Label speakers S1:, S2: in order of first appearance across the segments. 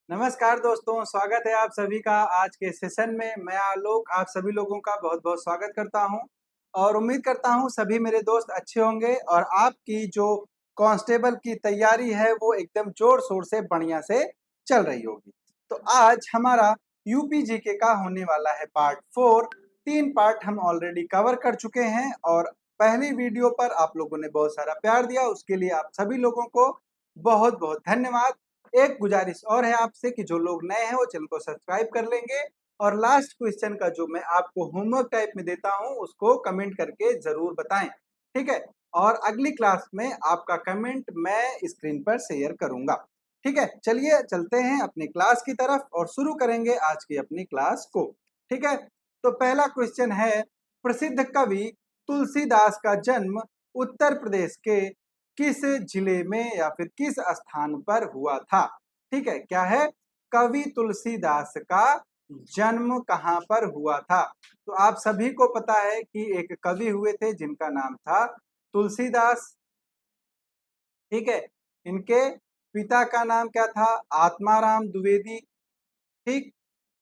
S1: नमस्कार दोस्तों, स्वागत है आप सभी का आज के सेशन में। मैं आलोक आप सभी लोगों का बहुत-बहुत स्वागत करता हूं और उम्मीद करता हूं सभी मेरे दोस्त अच्छे होंगे और आपकी जो कांस्टेबल की तैयारी है वो एकदम जोर-शोर से बढ़िया से चल रही होगी। तो आज हमारा यूपी जीके का होने वाला है पार्ट 4। 3 पार्ट हम ऑलरेडी कवर कर चुके हैं और पहली वीडियो पर आप लोगों ने बहुत सारा प्यार दिया, उसके लिए आप सभी लोगों को बहुत-बहुत धन्यवाद। एक गुजारिश और है आपसे कि जो लोग नए हैं वो चैनल को सब्सक्राइब कर लेंगे और लास्ट क्वेश्चन का जो मैं आपको होमवर्क टाइप में देता हूं उसको कमेंट करके जरूर बताएं, ठीक है। और अगली क्लास में आपका कमेंट मैं स्क्रीन पर शेयर करूंगा, ठीक है। चलिए चलते हैं अपनी क्लास की तरफ और शुरू करेंगे आज की अपनी क्लास को, ठीक है। तो पहला क्वेश्चन है, प्रसिद्ध कवि तुलसीदास का जन्म उत्तर प्रदेश के किस जिले में या फिर किस स्थान पर हुआ था? ठीक है, क्या है? कवि तुलसीदास का जन्म कहाँ पर हुआ था? तो आप सभी को पता है कि एक कवि हुए थे जिनका नाम था तुलसीदास, ठीक है। इनके पिता का नाम क्या था? आत्माराम द्विवेदी, ठीक।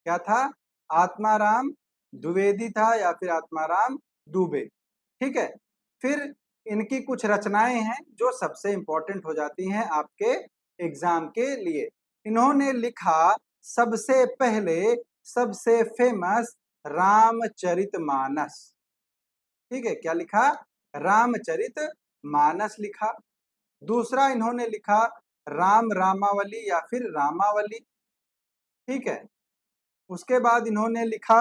S1: क्या था? आत्माराम द्विवेदी था या फिर आत्माराम दुबे, ठीक है। फिर इनकी कुछ रचनाएं हैं जो सबसे इंपॉर्टेंट हो जाती हैं आपके एग्जाम के लिए। इन्होंने लिखा सबसे पहले सबसे फेमस रामचरितमानस, ठीक है। क्या लिखा? रामचरितमानस लिखा। दूसरा इन्होंने लिखा राम रामावली या फिर रामावली, ठीक है। उसके बाद इन्होंने लिखा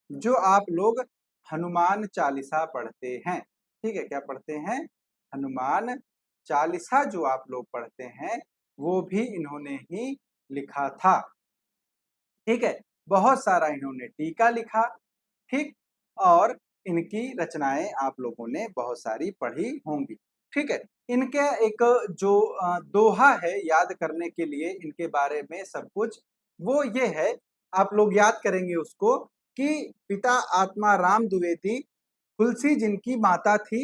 S1: जो आप लोग हनुमान चालीसा पढ़ते हैं, ठीक है। क्या पढ़ते हैं? हनुमान चालीसा जो आप लोग पढ़ते हैं वो भी इन्होंने ही लिखा था, ठीक है। बहुत सारा इन्होंने टीका लिखा, ठीक। और इनकी रचनाएं आप लोगों ने बहुत सारी पढ़ी होंगी, ठीक है। इनके एक जो दोहा है याद करने के लिए इनके बारे में सब कुछ, वो ये है, आप लोग याद करेंगे उसको कि पिता आत्माराम द्विवेदी, तुलसी जिनकी माता थी,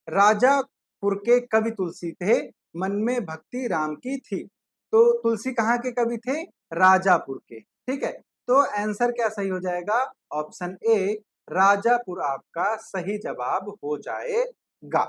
S1: राजापुर के कवि तुलसी थे, मन में भक्ति राम की थी। तो तुलसी कहाँ के कवि थे? राजापुर के, ठीक है। तो आंसर क्या सही हो जाएगा? ऑप्शन ए राजापुर आपका सही जवाब हो जाएगा,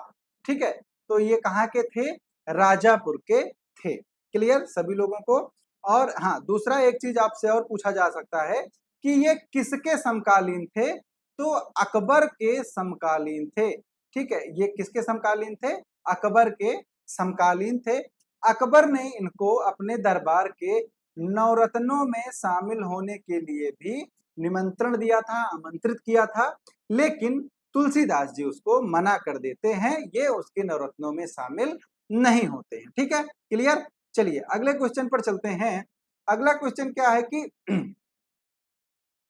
S1: ठीक है। तो ये कहाँ के थे? राजापुर के थे। क्लियर सभी लोगों को? और हाँ, दूसरा एक चीज आपसे और पूछा जा सकता है कि ये किसके समकालीन थे? तो अकबर के समकालीन थे, ठीक है। ये किसके समकालीन थे? अकबर के समकालीन थे। अकबर ने इनको अपने दरबार के नवरत्नों में शामिल होने के लिए भी निमंत्रण दिया था, आमंत्रित किया था, लेकिन तुलसीदास जी उसको मना कर देते हैं, ये उसके नवरत्नों में शामिल नहीं होते हैं, ठीक है। क्लियर? चलिए अगले क्वेश्चन पर चलते हैं। अगला क्वेश्चन क्या है कि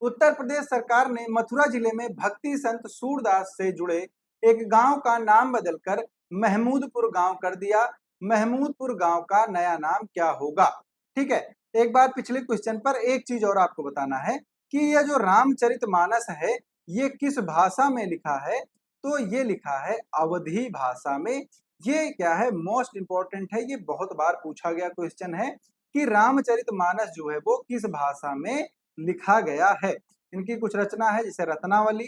S1: उत्तर प्रदेश सरकार ने मथुरा जिले में भक्ति संत सूरदास से जुड़े एक गांव का नाम बदलकर महमूदपुर गांव कर दिया। महमूदपुर गांव का नया नाम क्या होगा? ठीक है। एक बार पिछले क्वेश्चन पर एक चीज और आपको बताना है कि यह जो रामचरितमानस है ये किस भाषा में लिखा है? तो ये लिखा है अवधी भाषा में। ये क्या है? मोस्ट इंपॉर्टेंट है, ये बहुत बार पूछा गया क्वेश्चन है कि रामचरितमानस जो है वो किस भाषा में लिखा गया है। इनकी कुछ रचना है जैसे रत्नावली,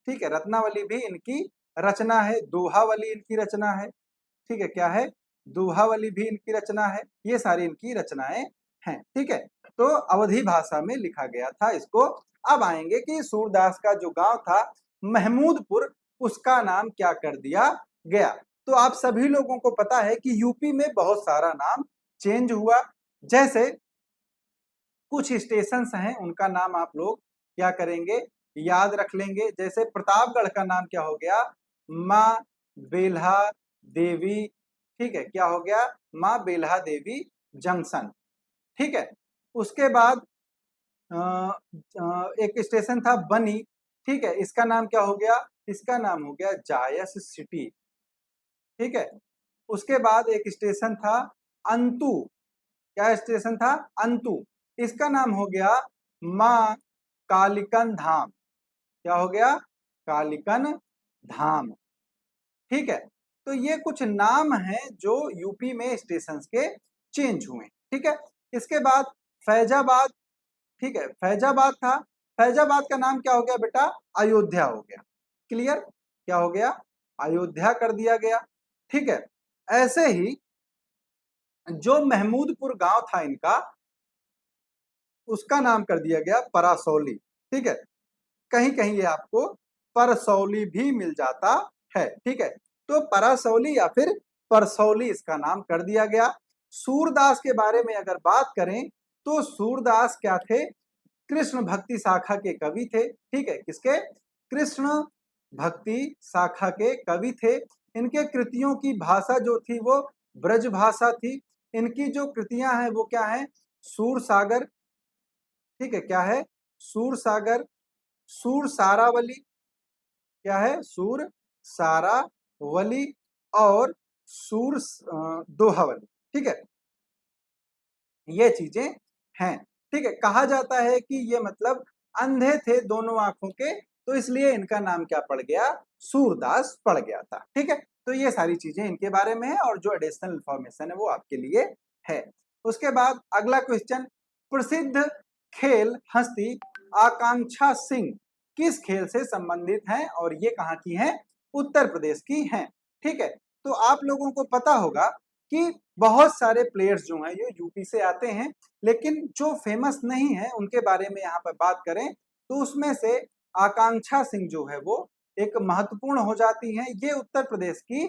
S1: ठीक है। रत्नावली भी इनकी रचना है। दोहावली इनकी रचना है, ठीक है। क्या है? दोहावली भी इनकी रचना है। ये सारी इनकी रचनाएं हैं, ठीक है। तो अवधी भाषा में लिखा गया था इसको। अब आएंगे कि सूरदास का जो गांव था महमूदपुर, उसका नाम क्या कर दिया गया? तो आप सभी लोगों को पता है कि यूपी में बहुत सारा नाम चेंज हुआ। जैसे कुछ स्टेशंस हैं उनका नाम आप लोग क्या करेंगे? याद रख लेंगे। जैसे प्रतापगढ़ का नाम क्या हो गया? माँ बेल्हा देवी, ठीक है। क्या हो गया? माँ बेल्हा देवी जंक्शन, ठीक है। उसके बाद एक स्टेशन था बनी, ठीक है। इसका नाम क्या हो गया? इसका नाम हो गया जायस सिटी, ठीक है। उसके बाद एक स्टेशन था अंतु। क्या स्टेशन था? अंतु। इसका नाम हो गया माँ कालिकन धाम। क्या हो गया? कालिकन धाम, ठीक है। तो ये कुछ नाम हैं जो यूपी में स्टेशन के चेंज हुए, ठीक है। इसके बाद फैजाबाद, ठीक है, फैजाबाद था, फैजाबाद का नाम क्या हो गया बेटा, अयोध्या हो गया। क्लियर, क्या हो गया, अयोध्या कर दिया गया। ठीक है, ऐसे ही जो महमूदपुर गांव था इनका, उसका नाम कर दिया गया परसौली। ठीक है, कहीं कहीं ये आपको परसौली भी मिल जाता है। ठीक है, तो परसौली या फिर परसौली इसका नाम कर दिया गया। सूरदास के बारे में अगर बात करें तो सूरदास क्या थे, कृष्ण भक्ति शाखा के कवि थे। ठीक है, किसके, कृष्ण भक्ति शाखा के कवि थे। इनके कृतियों की भाषा जो थी वो ब्रज भाषा थी। इनकी जो कृतियां हैं वो क्या है, सूर सागर, ठीक है, क्या है, सूर सागर, सूर सारावली, क्या है, सूर सारावली और सूर दोहावली। ठीक है, ये चीजें हैं। ठीक है, कहा जाता है कि ये मतलब अंधे थे दोनों आंखों के, तो इसलिए इनका नाम क्या पड़ गया, सूरदास पड़ गया था। ठीक है, तो ये सारी चीजें इनके बारे में है और जो एडिशनल इंफॉर्मेशन है वो आपके लिए है। उसके बाद अगला क्वेश्चन, प्रसिद्ध खेल हस्ती आकांक्षा सिंह किस खेल से संबंधित हैं और ये कहाँ की हैं, उत्तर प्रदेश की हैं। ठीक है, तो आप लोगों को पता होगा कि बहुत सारे प्लेयर्स जो हैं ये यूपी से आते हैं, लेकिन जो फेमस नहीं है उनके बारे में यहाँ पर बात करें तो उसमें से आकांक्षा सिंह जो है वो एक महत्वपूर्ण हो जाती हैं। ये उत्तर प्रदेश की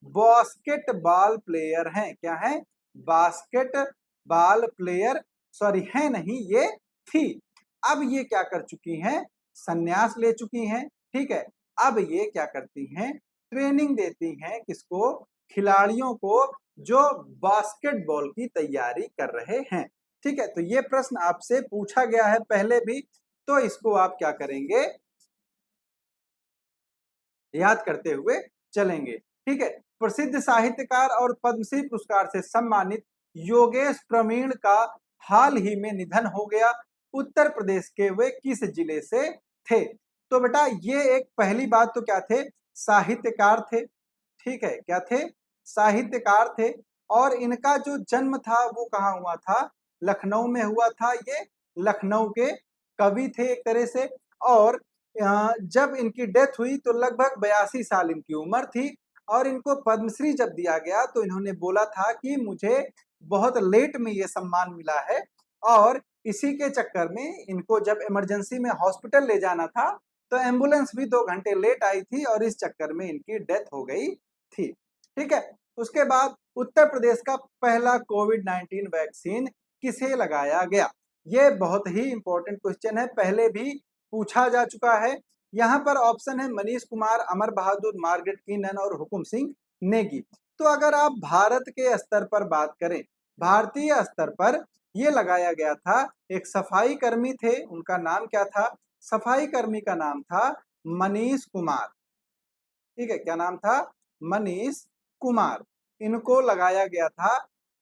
S1: बास्केटबॉल प्लेयर हैं। क्या है, बास्केटबॉल प्लेयर, सॉरी है नहीं, ये थी। अब ये क्या कर चुकी हैं, संन्यास ले चुकी हैं। ठीक है, अब ये क्या करती हैं, ट्रेनिंग देती हैं, किसको, खिलाड़ियों को जो बास्केटबॉल की तैयारी कर रहे हैं। ठीक है, तो ये प्रश्न आपसे पूछा गया है पहले भी, तो इसको आप क्या करेंगे, याद करते हुए चलेंगे। ठीक है, प्रसिद्ध साहित्यकार और पद्मश्री पुरस्कार से सम्मानित योगेश प्रवीण का हाल ही में निधन हो गया। उत्तर प्रदेश के वे किस जिले से थे। तो बेटा ये एक पहली बात तो क्या थे, साहित्यकार थे। ठीक है, क्या थे, साहित्यकार थे। और इनका जो जन्म था वो कहाँ हुआ था, लखनऊ में हुआ था। ये लखनऊ के कवि थे एक तरह से। और जब इनकी डेथ हुई तो लगभग 82 साल इनकी उम्र थी। और इनको पद्मश्री जब दिया गया तो इन्होंने बोला था कि मुझे बहुत लेट में ये सम्मान मिला है, और इसी के चक्कर में इनको जब इमरजेंसी में हॉस्पिटल ले जाना था तो एम्बुलेंस भी 2 घंटे लेट आई थी और इस चक्कर में इनकी डेथ हो गई थी। ठीक है, उसके बाद उत्तर प्रदेश का पहला कोविड-19 वैक्सीन किसे लगाया गया। ये बहुत ही इंपॉर्टेंट क्वेश्चन है, पहले भी पूछा जा चुका है। यहाँ पर ऑप्शन है मनीष कुमार, अमर बहादुर, मार्गरेट कीनन और हुकुम सिंह नेगी। तो अगर आप भारत के स्तर पर बात करें, भारतीय स्तर पर ये लगाया गया था, एक सफाई कर्मी थे, उनका नाम क्या था, सफाई कर्मी का नाम था मनीष कुमार। ठीक है, क्या नाम था, मनीष कुमार। इनको लगाया गया था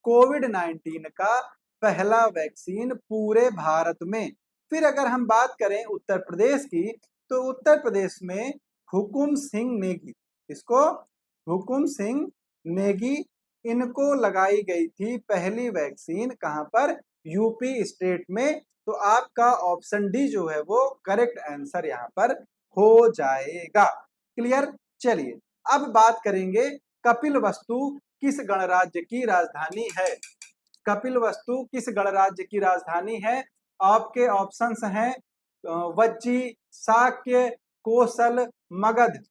S1: कोविड-19 का पहला वैक्सीन पूरे भारत में। फिर अगर हम बात करें उत्तर प्रदेश की, तो उत्तर प्रदेश में हुकुम सिंह नेगी, इसको हुकुम सिंह नेगी, इनको लगाई गई थी पहली वैक्सीन, कहां पर, यूपी स्टेट में। तो आपका ऑप्शन डी जो है वो करेक्ट आंसर यहाँ पर हो जाएगा। क्लियर, चलिए अब बात करेंगे कपिलवस्तु किस गणराज्य की राजधानी है। कपिलवस्तु किस गणराज्य की राजधानी है। आपके ऑप्शंस हैं वज्जी, शाक्य, कोसल, मगध।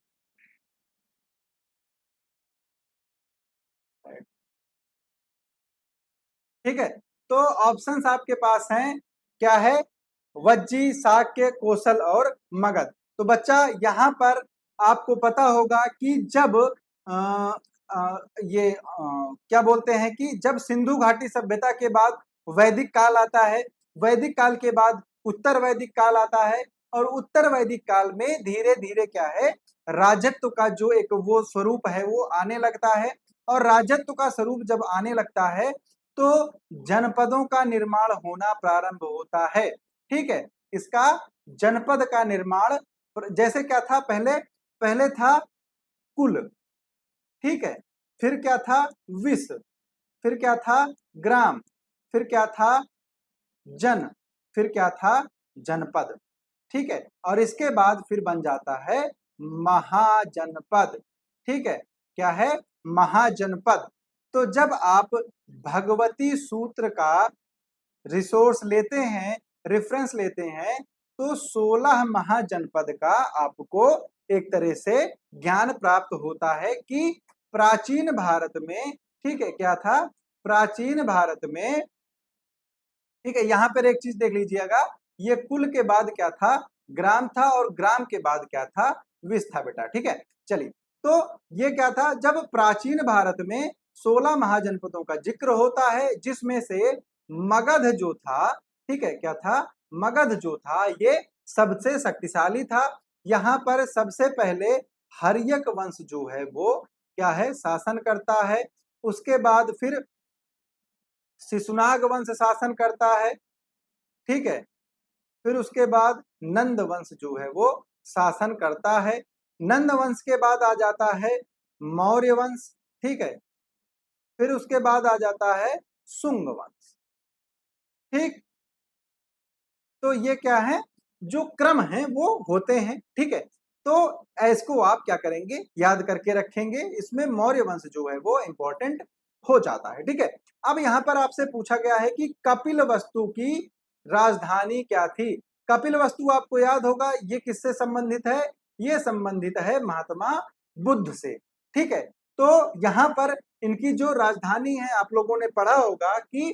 S1: ठीक है, तो ऑप्शंस आपके पास हैं, क्या है, वज्जी, शाक्य, कोसल और मगध। तो बच्चा यहाँ पर आपको पता होगा कि जब ये क्या बोलते हैं कि जब सिंधु घाटी सभ्यता के बाद वैदिक काल आता है, वैदिक काल के बाद उत्तर वैदिक काल आता है, और उत्तर वैदिक काल में धीरे धीरे क्या है, राजत्व का जो एक वो स्वरूप है वो आने लगता है। और राजत्व का स्वरूप जब आने लगता है तो जनपदों का निर्माण होना प्रारंभ होता है। ठीक है, इसका जनपद का निर्माण, जैसे क्या था पहले, पहले था कुल, ठीक है, फिर क्या था विश्व, फिर क्या था ग्राम, फिर क्या था जन, फिर क्या था जनपद, ठीक है। और इसके बाद फिर बन जाता है महाजनपद, ठीक है। क्या है महाजनपद। तो जब आप भगवती सूत्र का रिसोर्स लेते हैं, रेफरेंस लेते हैं, तो 16 महाजनपद का आपको एक तरह से ज्ञान प्राप्त होता है कि प्राचीन भारत में, ठीक है, क्या था प्राचीन भारत में, ठीक है। यहां पर एक चीज देख लीजिएगा, ये कुल के बाद क्या था ग्राम था, और ग्राम के बाद क्या था विष था बेटा, ठीक है। चलिए, तो ये क्या था, जब प्राचीन भारत में 16 महाजनपदों का जिक्र होता है, जिसमें से मगध जो था, ठीक है, क्या था मगध जो था ये सबसे शक्तिशाली था। यहाँ पर सबसे पहले हर्यक वंश जो है वो क्या है शासन करता है, उसके बाद फिर शिशुनाग वंश शासन करता है, ठीक है। फिर उसके बाद नंद वंश जो है वो शासन करता है। नंद वंश के बाद आ जाता है मौर्य वंश, ठीक है। फिर उसके बाद आ जाता है शुंग वंश, ठीक। तो ये क्या है जो क्रम है वो होते हैं, ठीक है। तो इसको आप क्या करेंगे याद करके रखेंगे, इसमें मौर्य वंश जो है वो इंपॉर्टेंट हो जाता है, ठीक है। अब यहाँ पर आपसे पूछा गया है कि कपिल वस्तु की राजधानी क्या थी। कपिल वस्तु आपको याद होगा ये किससे संबंधित है, ये संबंधित है महात्मा बुद्ध से, ठीक है। तो यहाँ पर इनकी जो राजधानी है आप लोगों ने पढ़ा होगा कि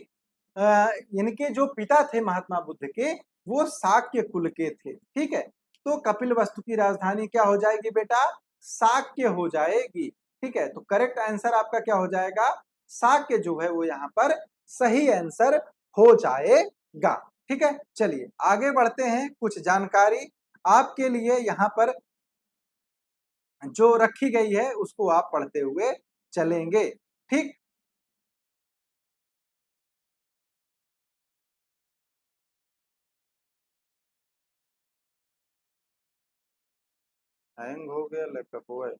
S1: इनके जो पिता थे महात्मा बुद्ध के वो शाक्य कुल के थे, ठीक है। तो कपिल वस्तु की राजधानी क्या हो जाएगी बेटा शाक्य हो जाएगी, ठीक है। तो करेक्ट आंसर आपका क्या हो जाएगा शाक्य जो है वो यहाँ पर सही आंसर हो जाएगा, ठीक है। चलिए आगे बढ़ते हैं, कुछ जानकारी आपके लिए यहाँ पर जो रखी गई है उसको आप पढ़ते हुए चलेंगे, ठीक। हैंग हो गया लैपटॉप हुआ है।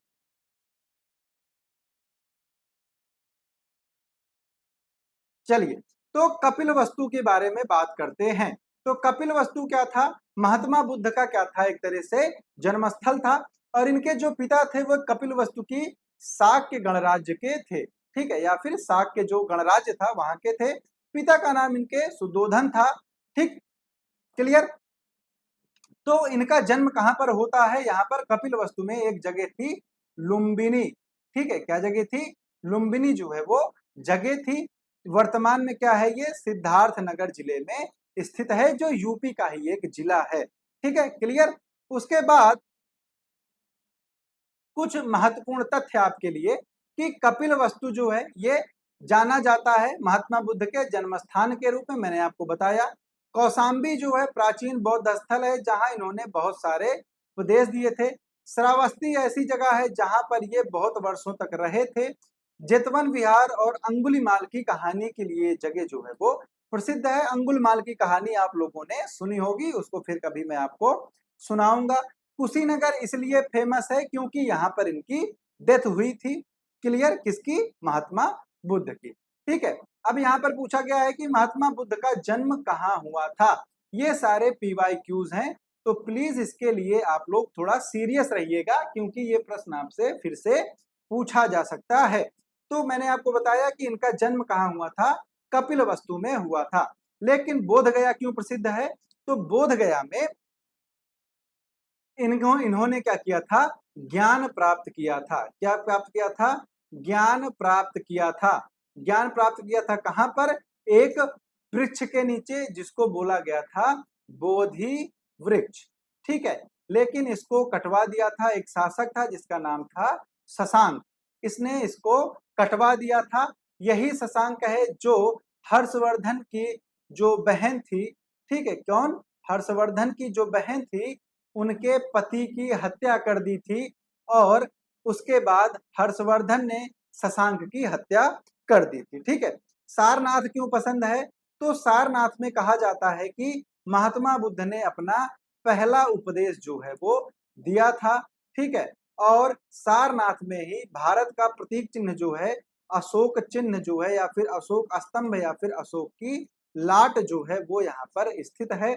S1: चलिए, तो कपिल वस्तु के बारे में बात करते हैं। तो कपिल वस्तु क्या था महात्मा बुद्ध का क्या था एक तरह से जन्मस्थल था, और इनके जो पिता थे वो कपिल वस्तु की शाक्य गणराज्य के थे, ठीक है, या फिर शाक्य जो गणराज्य था वहां के थे। पिता का नाम इनके सुदोधन था, ठीक। क्लियर। तो इनका जन्म कहाँ पर होता है, यहाँ पर कपिल वस्तु में एक जगह थी लुम्बिनी, ठीक है। क्या जगह थी लुम्बिनी जो है वो जगह थी। वर्तमान में क्या है ये सिद्धार्थ नगर जिले में स्थित है, जो यूपी का ही एक जिला है, ठीक है। क्लियर। उसके बाद कुछ महत्वपूर्ण तथ्य आपके लिए कि कपिल वस्तु जो है ये जाना जाता है महात्मा बुद्ध के जन्म स्थान के रूप में, मैंने आपको बताया। कौशाम्बी जो है प्राचीन बौद्ध स्थल है जहां इन्होंने बहुत सारे उपदेश दिए थे। श्रावस्ती ऐसी जगह है जहां पर ये बहुत वर्षों तक रहे थे। जेतवन विहार और अंगुलीमाल की कहानी के लिए जगह जो है वो प्रसिद्ध है। अंगुलीमाल की कहानी आप लोगों ने सुनी होगी, उसको फिर कभी मैं आपको सुनाऊंगा। कुशीनगर इसलिए फेमस है क्योंकि यहाँ पर इनकी डेथ हुई थी। क्लियर। किसकी महात्मा बुद्ध की, ठीक है। अब यहाँ पर पूछा गया है कि महात्मा बुद्ध का जन्म कहाँ हुआ था। ये सारे PYQs हैं, तो प्लीज इसके लिए आप लोग थोड़ा सीरियस रहिएगा क्योंकि ये प्रश्न आपसे फिर से पूछा जा सकता है। तो मैंने आपको बताया कि इनका जन्म कहाँ हुआ था कपिल वस्तु में हुआ था। लेकिन बोध गया क्यों प्रसिद्ध है, तो बोध गया में इन्होंने क्या किया था ज्ञान प्राप्त किया था। क्या प्राप्त किया था ज्ञान प्राप्त किया था। ज्ञान प्राप्त किया था कहां पर एक वृक्ष के नीचे जिसको बोला गया था बोधि वृक्ष, ठीक है। लेकिन इसको कटवा दिया था एक शासक था जिसका नाम था शशांक, इसने इसको कटवा दिया था। यही शशांक है जो हर्षवर्धन की जो बहन थी, ठीक है, कौन हर्षवर्धन की जो बहन थी उनके पति की हत्या कर दी थी, और उसके बाद हर्षवर्धन ने शशांक की हत्या कर दी थी, ठीक है। सारनाथ क्यों पसंद है, तो सारनाथ में कहा जाता है कि महात्मा बुद्ध ने अपना पहला उपदेश जो है वो दिया था, ठीक है। और सारनाथ में ही भारत का प्रतीक चिन्ह जो है अशोक चिन्ह जो है या फिर अशोक स्तंभ या फिर अशोक की लाट जो है वो यहाँ पर स्थित है।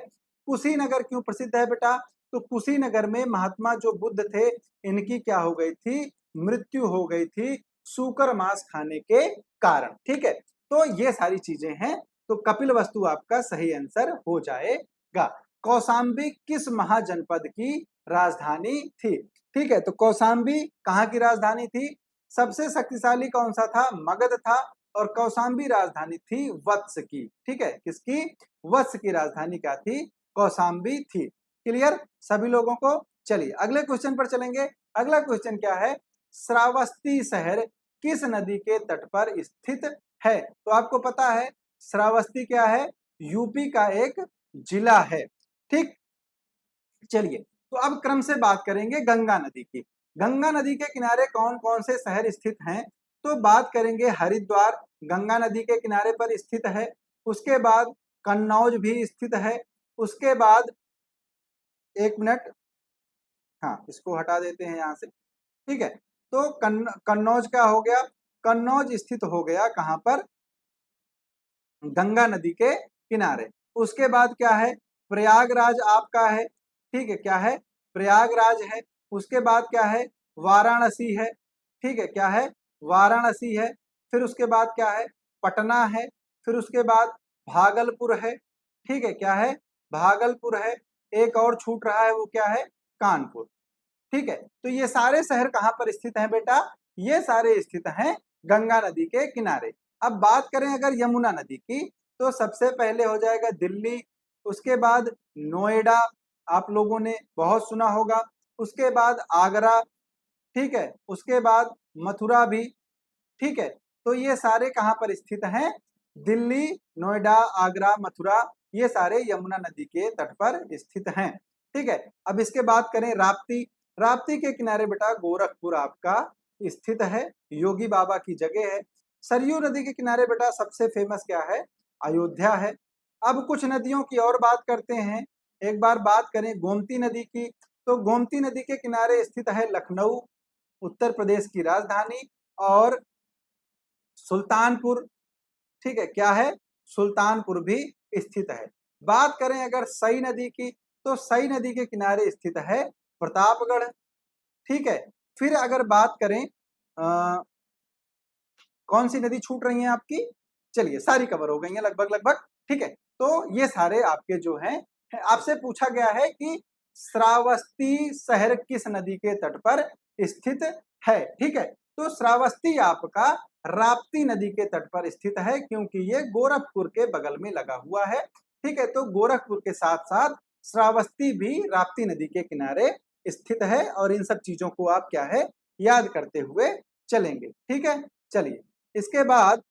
S1: कुशीनगर क्यों प्रसिद्ध है बेटा? तो कुशीनगर में महात्मा जो बुद्ध थे इनकी क्या हो गई थी? मृत्यु हो गई थी सूकर मांस खाने के कारण। ठीक है, तो ये सारी चीजें हैं, तो कपिलवस्तु आपका सही आंसर हो जाएगा। कौशाम्बी किस महाजनपद की राजधानी थी? ठीक है, तो कौशाम्बी कहाँ की राजधानी थी? सबसे शक्तिशाली कौन सा था? मगध था। और कौशाम्बी राजधानी थी वत्स की। ठीक है, किसकी? वत्स की राजधानी क्या थी? कौशाम्बी थी। क्लियर सभी लोगों को? चलिए अगले क्वेश्चन पर चलेंगे। अगला क्वेश्चन क्या है? श्रावस्ती शहर किस नदी के तट पर स्थित है? तो आपको पता है श्रावस्ती क्या है? यूपी का एक जिला है। ठीक, चलिए तो अब क्रम से बात करेंगे गंगा नदी की। गंगा नदी के किनारे कौन कौन से शहर स्थित हैं? तो बात करेंगे हरिद्वार गंगा नदी के किनारे पर स्थित है। उसके बाद कन्नौज भी स्थित है। उसके बाद एक मिनट, हाँ इसको हटा देते हैं यहाँ से। ठीक है, तो कन्नौज क्या हो गया? कन्नौज स्थित हो गया कहाँ पर? गंगा नदी के किनारे। उसके बाद क्या है? प्रयागराज आपका है। ठीक है, क्या है? प्रयागराज है। उसके बाद क्या है? वाराणसी है। ठीक है, क्या है? वाराणसी है। फिर उसके बाद क्या है? पटना है। फिर उसके बाद भागलपुर है। ठीक है, क्या है? भागलपुर है। एक और छूट रहा है, वो क्या है? कानपुर। ठीक है, तो ये सारे शहर कहाँ पर स्थित हैं बेटा? ये सारे स्थित हैं गंगा नदी के किनारे। अब बात करें अगर यमुना नदी की, तो सबसे पहले हो जाएगा दिल्ली। उसके बाद नोएडा, आप लोगों ने बहुत सुना होगा। उसके बाद आगरा। ठीक है, उसके बाद मथुरा भी। ठीक है, तो ये सारे कहाँ पर स्थित हैं? दिल्ली, नोएडा, आगरा, मथुरा, ये सारे यमुना नदी के तट पर स्थित हैं। ठीक है, अब इसके बात करें राप्ती। राप्ती के किनारे बेटा गोरखपुर आपका स्थित है, योगी बाबा की जगह है। सरयू नदी के किनारे बेटा सबसे फेमस क्या है? अयोध्या है। अब कुछ नदियों की और बात करते हैं। एक बार बात करें गोमती नदी की, तो गोमती नदी के किनारे स्थित है लखनऊ, उत्तर प्रदेश की राजधानी। और सुल्तानपुर, ठीक है, क्या है? सुल्तानपुर भी स्थित है। बात करें अगर सई नदी की, तो सई नदी के किनारे स्थित है प्रतापगढ़। ठीक है, फिर अगर बात करें कौन सी नदी छूट रही है आपकी? चलिए सारी कवर हो गई है लगभग लगभग। ठीक है, तो ये सारे आपके जो हैं, आपसे पूछा गया है कि श्रावस्ती शहर किस नदी के तट पर स्थित है। ठीक है, तो श्रावस्ती आपका राप्ती नदी के तट पर स्थित है, क्योंकि ये गोरखपुर के बगल में लगा हुआ है। ठीक है, तो गोरखपुर के साथ साथ श्रावस्ती भी राप्ती नदी के किनारे स्थित है, और इन सब चीजों को आप क्या है याद करते हुए चलेंगे। ठीक है, चलिए इसके बाद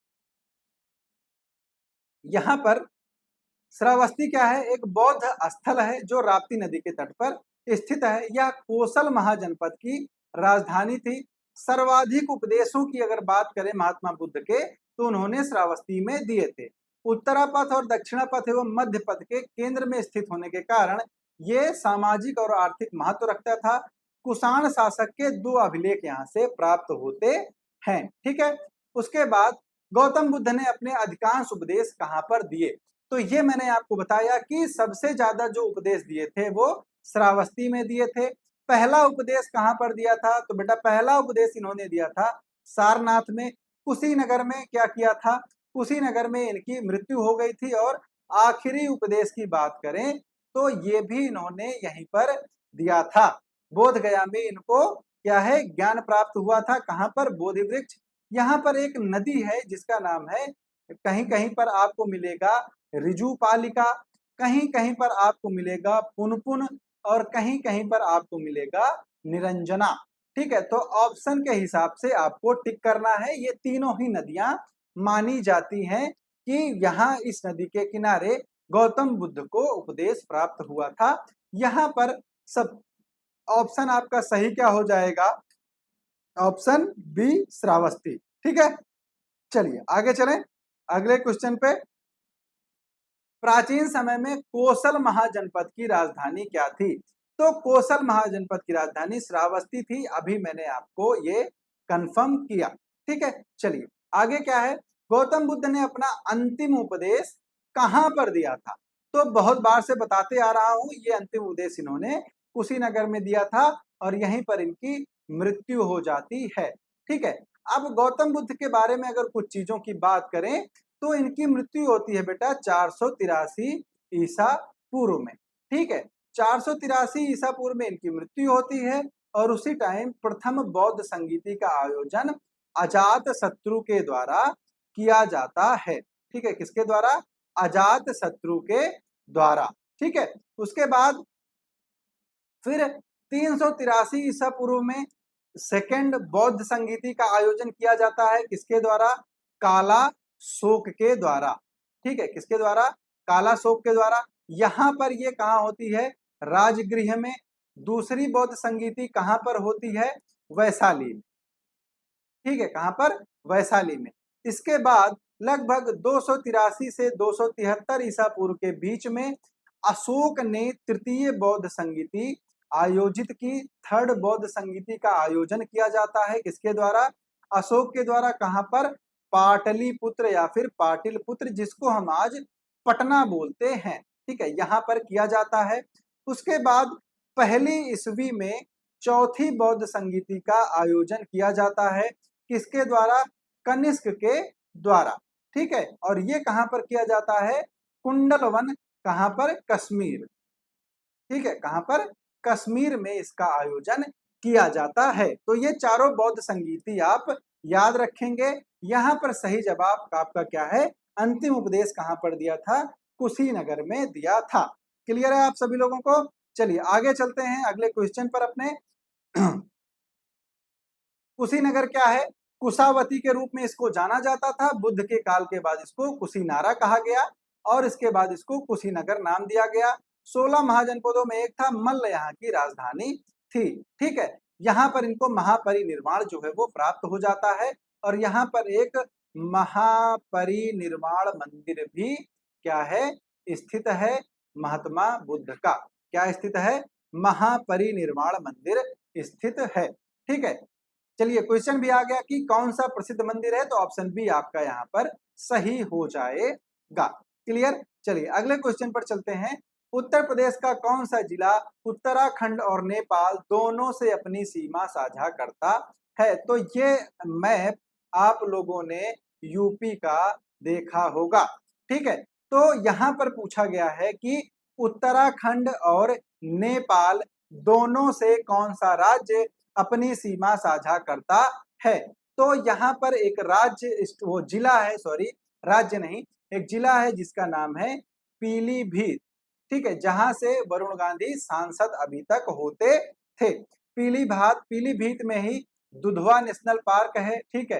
S1: यहाँ पर श्रावस्ती क्या है? एक बौद्ध स्थल है जो राप्ती नदी के तट पर स्थित है। यह कोसल महाजनपद की राजधानी थी। सर्वाधिक उपदेशों की अगर बात करें महात्मा बुद्ध के, तो उन्होंने श्रावस्ती में दिए थे। उत्तरा पथ और दक्षिणा पथ एवं मध्य पथ के केंद्र में स्थित होने के कारण ये सामाजिक और आर्थिक महत्व रखता था। कुषाण शासक के 2 अभिलेख यहाँ से प्राप्त होते हैं। ठीक है, उसके बाद गौतम बुद्ध ने अपने अधिकांश उपदेश कहाँ पर दिए? तो ये मैंने आपको बताया कि सबसे ज्यादा जो उपदेश दिए थे वो श्रावस्ती में दिए थे। पहला उपदेश कहाँ पर दिया था? तो बेटा पहला उपदेश इन्होंने दिया था सारनाथ में। कुशीनगर में क्या किया था? कुशीनगर में इनकी मृत्यु हो गई थी। और आखिरी उपदेश की बात करें तो ये भी इन्होंने यहीं पर दिया था। बोध गया में इनको क्या है ज्ञान प्राप्त हुआ था। कहाँ पर? बोधि वृक्ष। यहाँ पर एक नदी है जिसका नाम है, कहीं कहीं पर आपको मिलेगा ऋजुपालिका, कहीं कहीं पर आपको मिलेगा पुनपुन, और कहीं कहीं पर आपको मिलेगा निरंजना। ठीक है, तो ऑप्शन के हिसाब से आपको टिक करना है। ये तीनों ही नदियां मानी जाती हैं कि यहाँ इस नदी के किनारे गौतम बुद्ध को उपदेश प्राप्त हुआ था। यहाँ पर सब ऑप्शन आपका सही क्या हो जाएगा? Option B Shravasti. ठीक है, चलिए आगे चलें अगले क्वेश्चन पे। प्राचीन समय में कोसल महाजनपद की राजधानी क्या थी? तो कोसल महाजनपद की राजधानी श्रावस्ती थी। अभी मैंने आपको ये कंफर्म किया। ठीक है, चलिए आगे क्या है, गौतम बुद्ध ने अपना अंतिम उपदेश कहां पर दिया था? तो बहुत बार से बताते आ रहा हूं, ये अंतिम उपदेश इन्होंने कुशीनगर में दिया था और यहीं पर इनकी मृत्यु हो जाती है। ठीक है, अब गौतम बुद्ध के बारे में अगर कुछ चीजों की बात करें तो इनकी मृत्यु होती है बेटा 483 ईसा पूर्व में। ठीक है, 483 ईसा पूर्व में इनकी मृत्यु होती है और उसी टाइम प्रथम बौद्ध संगीति का आयोजन अजात शत्रु के द्वारा किया जाता है। ठीक है, किसके द्वारा? अजात शत्रु के द्वारा। ठीक है, उसके बाद फिर 383 ईसा पूर्व में सेकेंड बौद्ध संगीति का आयोजन किया जाता है, किसके द्वारा? काला शोक के द्वारा। ठीक है, किसके द्वारा? काला शोक के द्वारा। यहां पर ये कहां होती है? राजगृह में। दूसरी बौद्ध संगीति कहां पर होती है? वैशाली में। ठीक है, कहां पर? वैशाली में। इसके बाद लगभग 283 से 273 ईसा पूर्व के बीच में अशोक ने तृतीय बौद्ध संगीति आयोजित की। थर्ड बौद्ध संगीति का आयोजन किया जाता है, किसके द्वारा? अशोक के द्वारा। कहां पर? पाटलिपुत्र या फिर पाटिलपुत्र, जिसको हम आज पटना बोलते हैं। ठीक है, यहां पर किया जाता है। उसके बाद पहली ईस्वी में चौथी बौद्ध संगीति का आयोजन किया जाता है, किसके द्वारा? कनिष्क के द्वारा। ठीक है, और ये कहां पर किया जाता है? कुंडलवन। कहां पर? कश्मीर। ठीक है, कहां पर? कश्मीर में इसका आयोजन किया जाता है। तो ये चारों बौद्ध संगीति आप याद रखेंगे। यहां पर सही जवाब आपका क्या है? अंतिम उपदेश कहां पर दिया था? कुशीनगर में दिया था। क्लियर है आप सभी लोगों को? चलिए आगे चलते हैं अगले क्वेश्चन पर अपने। कुशीनगर क्या है? कुशावती के रूप में इसको जाना जाता था। बुद्ध के काल के बाद इसको कुशीनारा कहा गया और इसके बाद इसको कुशीनगर नाम दिया गया। 16 महाजनपदों में एक था। मल्ल यहाँ की राजधानी थी। ठीक है, यहाँ पर इनको महापरिनिर्वाण जो है वो प्राप्त हो जाता है और यहाँ पर एक महापरिनिर्वाण मंदिर भी क्या है? स्थित है महात्मा बुद्ध का। क्या स्थित है? महापरिनिर्वाण मंदिर स्थित है। ठीक है, चलिए क्वेश्चन भी आ गया कि कौन सा प्रसिद्ध मंदिर है, तो ऑप्शन बी आपका यहाँ पर सही हो जाएगा। क्लियर? चलिए अगले क्वेश्चन पर चलते हैं। उत्तर प्रदेश का कौन सा जिला उत्तराखंड और नेपाल दोनों से अपनी सीमा साझा करता है? तो ये मैप आप लोगों ने यूपी का देखा होगा। ठीक है, तो यहाँ पर पूछा गया है कि उत्तराखंड और नेपाल दोनों से कौन सा राज्य अपनी सीमा साझा करता है? तो यहाँ पर एक राज्य, वो जिला है, सॉरी राज्य नहीं, एक जिला है जिसका नाम है पीलीभीत। ठीक है, जहां से वरुण गांधी सांसद अभी तक होते थे। पीलीभीत में ही दुधवा नेशनल पार्क है। ठीक है,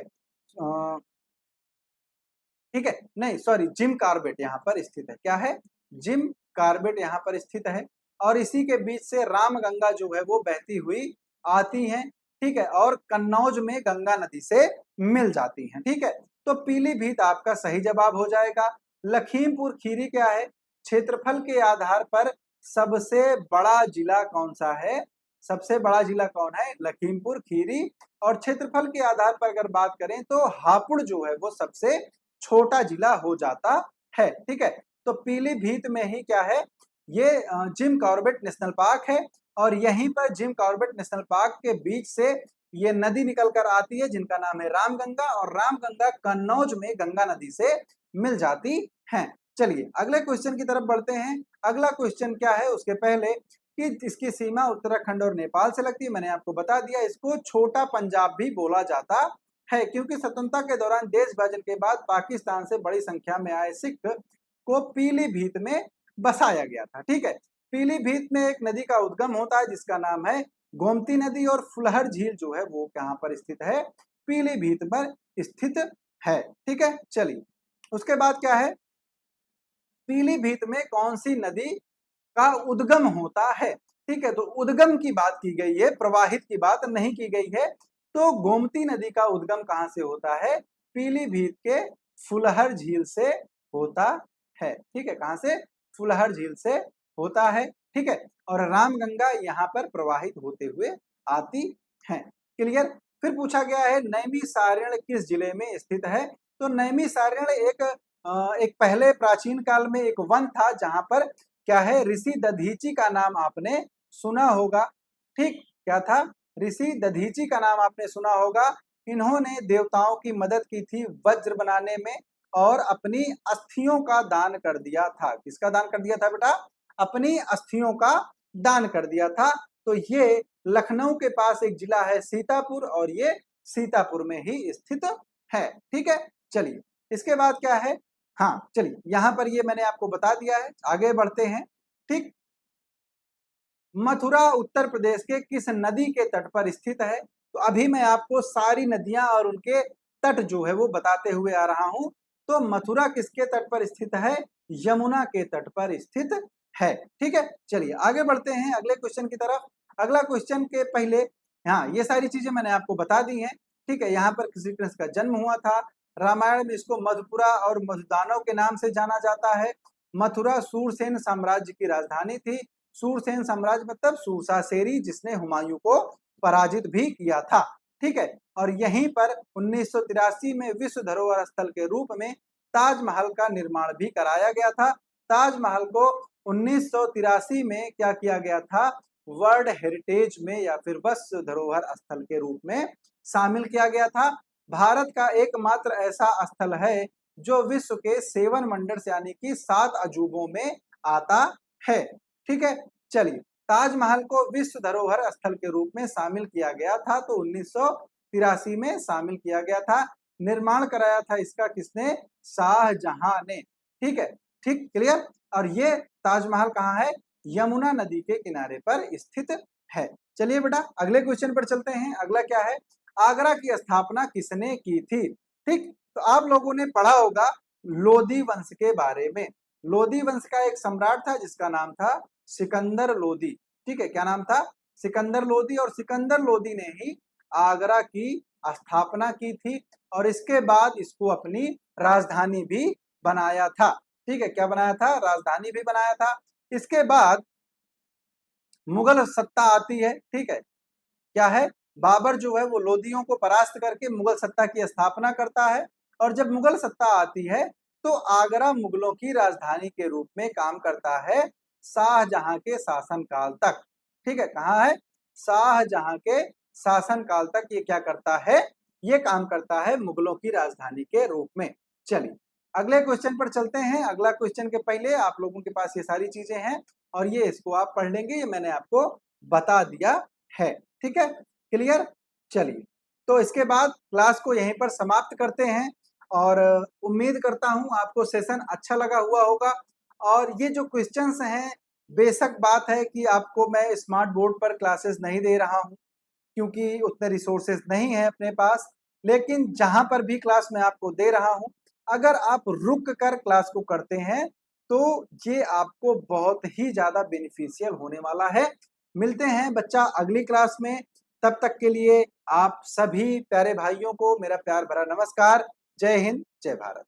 S1: ठीक है, नहीं सॉरी, जिम कार्बेट यहाँ पर स्थित है। क्या है? जिम कार्बेट यहाँ पर स्थित है और इसी के बीच से रामगंगा जो है वो बहती हुई आती है। ठीक है, और कन्नौज में गंगा नदी से मिल जाती हैं। ठीक है, तो पीलीभीत आपका सही जवाब हो जाएगा। लखीमपुर खीरी क्या है? क्षेत्रफल के आधार पर सबसे बड़ा जिला कौन सा है? सबसे बड़ा जिला कौन है? लखीमपुर खीरी। और क्षेत्रफल के आधार पर अगर बात करें तो हापुड़ जो है वो सबसे छोटा जिला हो जाता है। ठीक है, तो पीलीभीत में ही क्या है? ये जिम कॉर्बेट नेशनल पार्क है और यहीं पर जिम कॉर्बेट नेशनल पार्क के बीच से ये नदी निकल कर आती है जिनका नाम है रामगंगा और रामगंगा कन्नौज में गंगा नदी से मिल जाती हैं। चलिए अगले क्वेश्चन की तरफ बढ़ते हैं। अगला क्वेश्चन क्या है उसके पहले कि इसकी सीमा उत्तराखंड और नेपाल से लगती है। मैंने आपको बता दिया, इसको छोटा पंजाब भी बोला जाता है क्योंकि स्वतंत्रता के दौरान देश विभाजन के बाद पाकिस्तान से बड़ी संख्या में आए सिख को पीलीभीत में बसाया गया था। ठीक है, पीलीभीत में एक नदी का उद्गम होता है जिसका नाम है गोमती नदी और फुलहर झील जो है वो कहां पर स्थित है? पीलीभीत पर स्थित है। ठीक है, चलिए उसके बाद क्या है? पीलीभीत में कौन सी नदी का उद्गम होता है? ठीक है, तो उद्गम की बात की गई है, प्रवाहित की बात नहीं की गई है। तो गोमती नदी का उद्गम कहां से होता है? पीलीभीत के फुलहर झील से होता है। ठीक है, कहां से? फुलहर झील से होता है। ठीक है, और रामगंगा यहाँ पर प्रवाहित होते हुए आती है। क्लियर? फिर पूछा गया है नैमिषारण्य किस जिले में स्थित है। तो नैमिषारण्य एक पहले प्राचीन काल में एक वन था जहां पर क्या है, ऋषि दधीची का नाम आपने सुना होगा। ठीक, क्या था, ऋषि दधीची का नाम आपने सुना होगा। इन्होंने देवताओं की मदद की थी वज्र बनाने में और अपनी अस्थियों का दान कर दिया था। किसका दान कर दिया था बेटा? अपनी अस्थियों का दान कर दिया था। तो ये लखनऊ के पास एक जिला है सीतापुर और ये सीतापुर में ही स्थित है। ठीक है, चलिए इसके बाद क्या है, हाँ चलिए यहां पर ये मैंने आपको बता दिया है, आगे बढ़ते हैं। ठीक, मथुरा उत्तर प्रदेश के किस नदी के तट पर स्थित है? तो अभी मैं आपको सारी नदियां और उनके तट जो है वो बताते हुए आ रहा हूं। तो मथुरा किसके तट पर स्थित है? यमुना के तट पर स्थित है। ठीक है, चलिए आगे बढ़ते हैं अगले क्वेश्चन की तरफ। अगला क्वेश्चन के पहले, हाँ ये सारी चीजें मैंने आपको बता दी हैं। ठीक है, यहाँ पर श्री कृष्ण का जन्म हुआ था। रामायण में इसको मधुपुरा और मधुदानव के नाम से जाना जाता है। मथुरा सूरसेन साम्राज्य की राजधानी थी। सूरसेन साम्राज्य मतलब सूरसासेरी, जिसने हुमायूं को पराजित भी किया था। ठीक है, और यहीं पर 1983 में विश्व धरोहर स्थल के रूप में ताजमहल का निर्माण भी कराया गया था। ताजमहल को 1983 में क्या किया गया था? वर्ल्ड हेरिटेज में या फिर विश्व धरोहर स्थल के रूप में शामिल किया गया था। भारत का एकमात्र ऐसा स्थल है जो विश्व के 7 वंडर्स यानी कि 7 अजूबों में आता है। ठीक है, चलिए ताजमहल को विश्व धरोहर स्थल के रूप में शामिल किया गया था, तो 1983 में शामिल किया गया था। निर्माण कराया था इसका किसने? शाहजहां ने। ठीक है, ठीक क्लियर। और ये ताजमहल कहाँ है? यमुना नदी के किनारे पर स्थित है। चलिए बेटा अगले क्वेश्चन पर चलते हैं। अगला क्या है? आगरा की स्थापना किसने की थी? ठीक, तो आप लोगों ने पढ़ा होगा लोदी वंश के बारे में। लोदी वंश का एक सम्राट था जिसका नाम था सिकंदर लोदी। ठीक है, क्या नाम था? सिकंदर लोदी। और सिकंदर लोदी ने ही आगरा की स्थापना की थी और इसके बाद इसको अपनी राजधानी भी बनाया था। ठीक है, क्या बनाया था? राजधानी भी बनाया था। इसके बाद मुगल सत्ता आती है। ठीक है, क्या है? बाबर जो है वो लोदियों को परास्त करके मुगल सत्ता की स्थापना करता है और जब मुगल सत्ता आती है तो आगरा मुगलों की राजधानी के रूप में काम करता है शाहजहां के शासनकाल तक। ठीक है, कहाँ है? शाहजहां के शासनकाल तक ये क्या करता है? ये काम करता है मुगलों की राजधानी के रूप में। चलिए अगले क्वेश्चन पर चलते हैं। अगला क्वेश्चन के पहले आप लोगों के पास ये सारी चीजें हैं और ये इसको आप पढ़ लेंगे, ये मैंने आपको बता दिया है। ठीक है, क्लियर। चलिए तो इसके बाद क्लास को यहीं पर समाप्त करते हैं और उम्मीद करता हूं आपको सेशन अच्छा लगा हुआ होगा। और ये जो क्वेश्चंस हैं, बेशक बात है कि आपको मैं स्मार्ट बोर्ड पर क्लासेस नहीं दे रहा हूं क्योंकि उतने रिसोर्सेज नहीं है अपने पास, लेकिन जहां पर भी क्लास मैं आपको दे रहा हूं, अगर आप रुक कर क्लास को करते हैं तो ये आपको बहुत ही ज्यादा बेनिफिशियल होने वाला है। मिलते हैं बच्चा अगली क्लास में। तब तक के लिए आप सभी प्यारे भाइयों को मेरा प्यार भरा नमस्कार। जय हिंद, जय भारत।